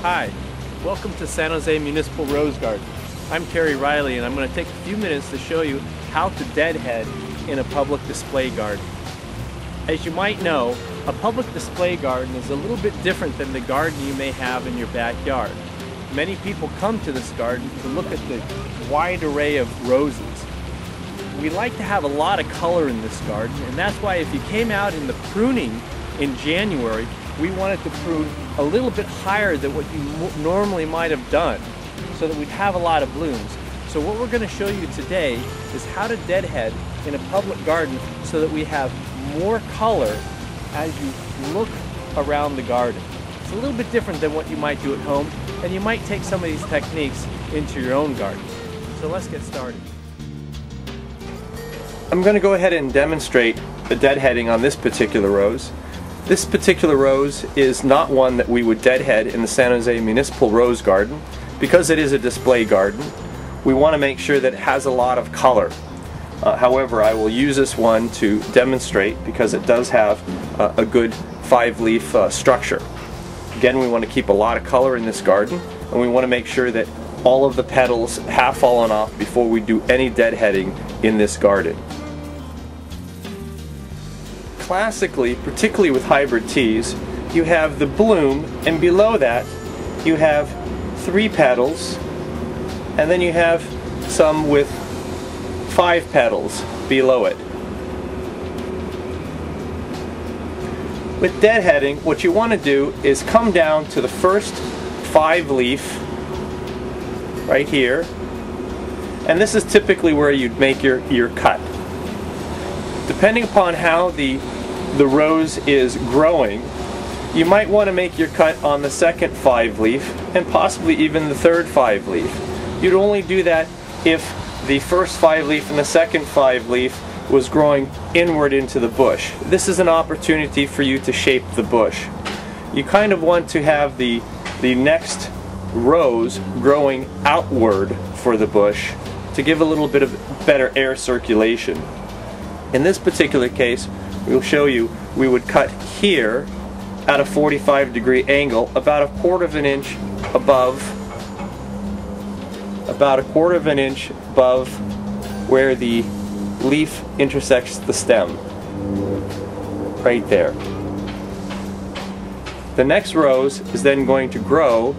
Hi, welcome to San Jose Municipal Rose Garden. I'm Terry Riley and I'm going to take a few minutes to show you how to deadhead in a public display garden. As you might know, a public display garden is a little bit different than the garden you may have in your backyard. Many people come to this garden to look at the wide array of roses. We like to have a lot of color in this garden, and that's why if you came out in the pruning in January, we wanted to prune a little bit higher than what you normally might have done so that we'd have a lot of blooms. So what we're going to show you today is how to deadhead in a public garden so that we have more color as you look around the garden. It's a little bit different than what you might do at home, and you might take some of these techniques into your own garden. So let's get started. I'm going to go ahead and demonstrate the deadheading on this particular rose. This particular rose is not one that we would deadhead in the San Jose Municipal Rose Garden. Because it is a display garden, we want to make sure that it has a lot of color. However, I will use this one to demonstrate because it does have a good 5-leaf structure. Again, we want to keep a lot of color in this garden, and we want to make sure that all of the petals have fallen off before we do any deadheading in this garden. Classically, particularly with hybrid teas, you have the bloom, and below that you have 3 petals, and then you have some with 5 petals below it. With deadheading, what you want to do is come down to the first 5-leaf right here, and this is typically where you'd make your cut. Depending upon how the rose is growing, you might want to make your cut on the second 5-leaf and possibly even the third 5-leaf. You'd only do that if the first 5-leaf and the second 5-leaf was growing inward into the bush. This is an opportunity for you to shape the bush. You kind of want to have the next rose growing outward for the bush to give a little bit of better air circulation. In this particular case, we'll show you we would cut here at a 45-degree angle, about a quarter of an inch above where the leaf intersects the stem. Right there. The next rose is then going to grow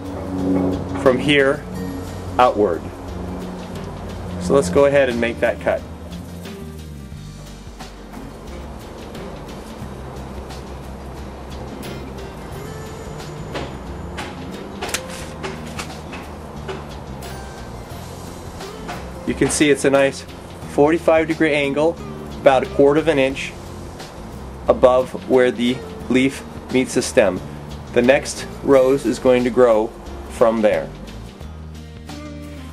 from here outward. So let's go ahead and make that cut. You can see it's a nice 45-degree angle, about a quarter of an inch above where the leaf meets the stem. The next rose is going to grow from there.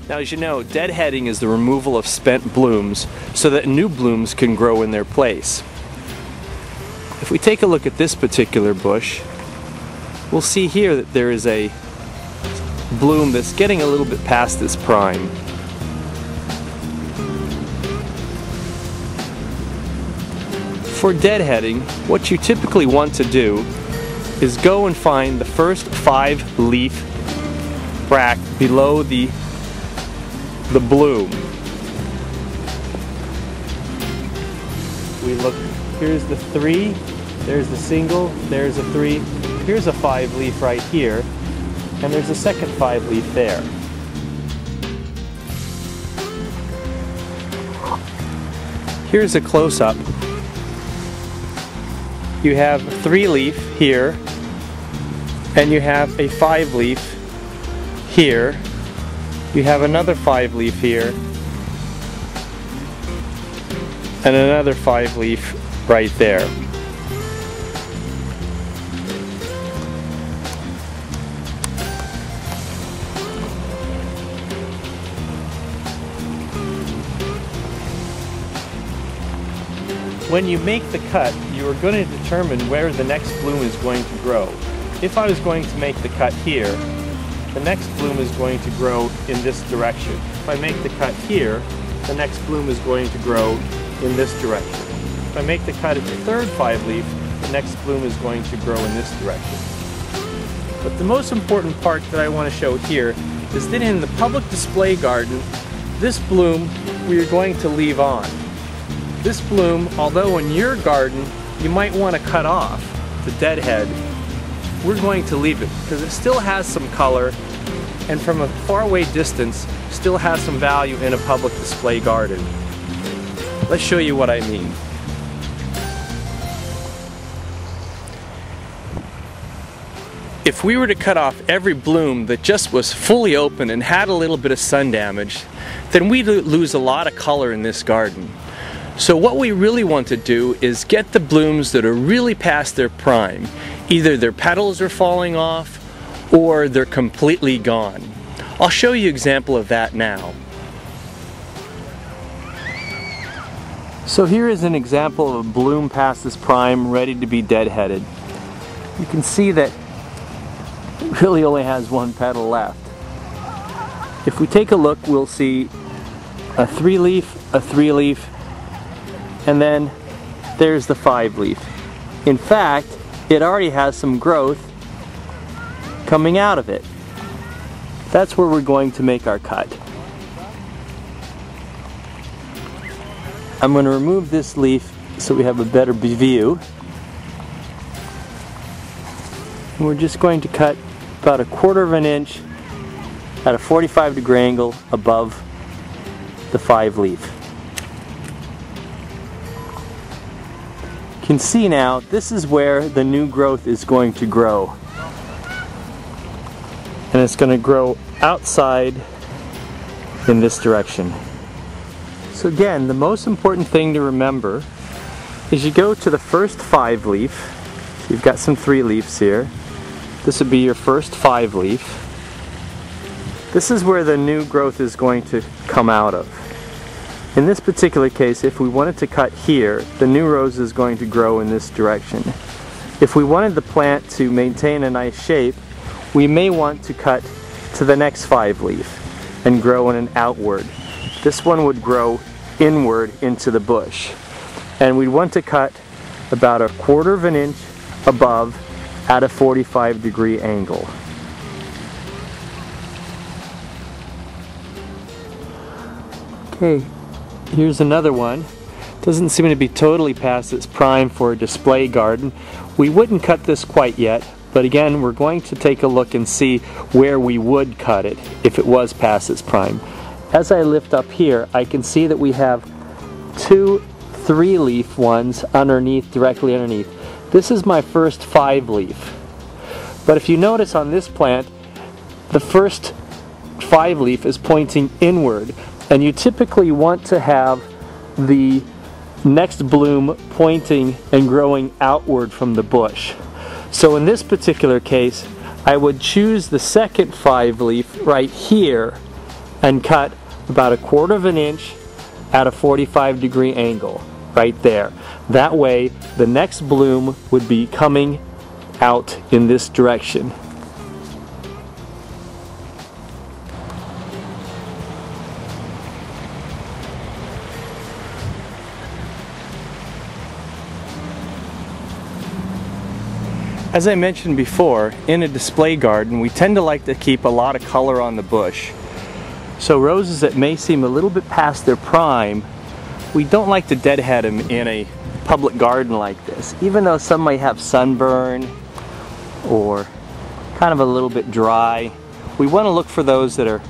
Now, as you know, deadheading is the removal of spent blooms so that new blooms can grow in their place. If we take a look at this particular bush, we'll see here that there is a bloom that's getting a little bit past its prime. For deadheading, what you typically want to do is go and find the first 5-leaf bract below the bloom. We look, here's the 3, there's the single, there's a 3, here's a 5-leaf right here, and there's a second 5-leaf there. Here's a close-up. You have a 3-leaf here, and you have a 5-leaf here. You have another 5-leaf here, and another 5-leaf right there. When you make the cut, you are going to determine where the next bloom is going to grow. If I was going to make the cut here, the next bloom is going to grow in this direction. If I make the cut here, the next bloom is going to grow in this direction. If I make the cut at the third 5-leaf, the next bloom is going to grow in this direction. But the most important part that I want to show here is that in the public display garden, this bloom we are going to leave on. This bloom, although in your garden you might want to cut off the deadhead, we're going to leave it because it still has some color and from a faraway distance still has some value in a public display garden. Let's show you what I mean. If we were to cut off every bloom that just was fully open and had a little bit of sun damage, then we'd lose a lot of color in this garden. So what we really want to do is get the blooms that are really past their prime. Either their petals are falling off or they're completely gone. I'll show you an example of that now. So here is an example of a bloom past its prime, ready to be deadheaded. You can see that it really only has one petal left. If we take a look, we'll see a 3-leaf, and then there's the 5-leaf. In fact, it already has some growth coming out of it. That's where we're going to make our cut. I'm going to remove this leaf so we have a better view. And we're just going to cut about 1/4 inch at a 45-degree angle above the 5-leaf. You can see now this is where the new growth is going to grow. And it's going to grow outside in this direction. So again, the most important thing to remember is you go to the first 5-leaf. You've got some 3-leaves here. This would be your first 5-leaf. This is where the new growth is going to come out of. In this particular case, if we wanted to cut here, the new rose is going to grow in this direction. If we wanted the plant to maintain a nice shape, we may want to cut to the next 5-leaf and grow in an outward. This one would grow inward into the bush. And we'd want to cut about 1/4 inch above at a 45-degree angle. Okay, here's another one. Doesn't seem to be totally past its prime for a display garden. We wouldn't cut this quite yet, but again, we're going to take a look and see where we would cut it if it was past its prime. As I lift up here, I can see that we have 2 3-leaf ones underneath, directly underneath. This is my first 5-leaf. But if you notice on this plant, the first 5-leaf is pointing inward, and you typically want to have the next bloom pointing and growing outward from the bush. So in this particular case, I would choose the second 5-leaf right here and cut about 1/4 inch at a 45-degree angle right there. That way the next bloom would be coming out in this direction. As I mentioned before, in a display garden we tend to like to keep a lot of color on the bush. So roses that may seem a little bit past their prime, we don't like to deadhead them in a public garden like this. Even though some may have sunburn or kind of a little bit dry, we want to look for those that are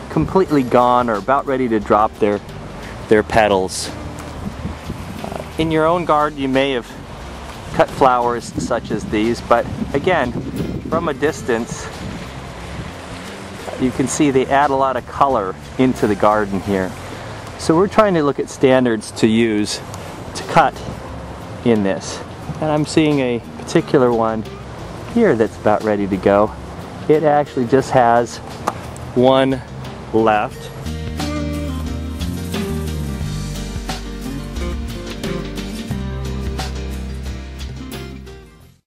completely gone or about ready to drop their petals. In your own garden you may have cut flowers such as these, but again, from a distance you can see they add a lot of color into the garden here. So we're trying to look at standards to use to cut in this. And I'm seeing a particular one here that's about ready to go. It actually just has one left.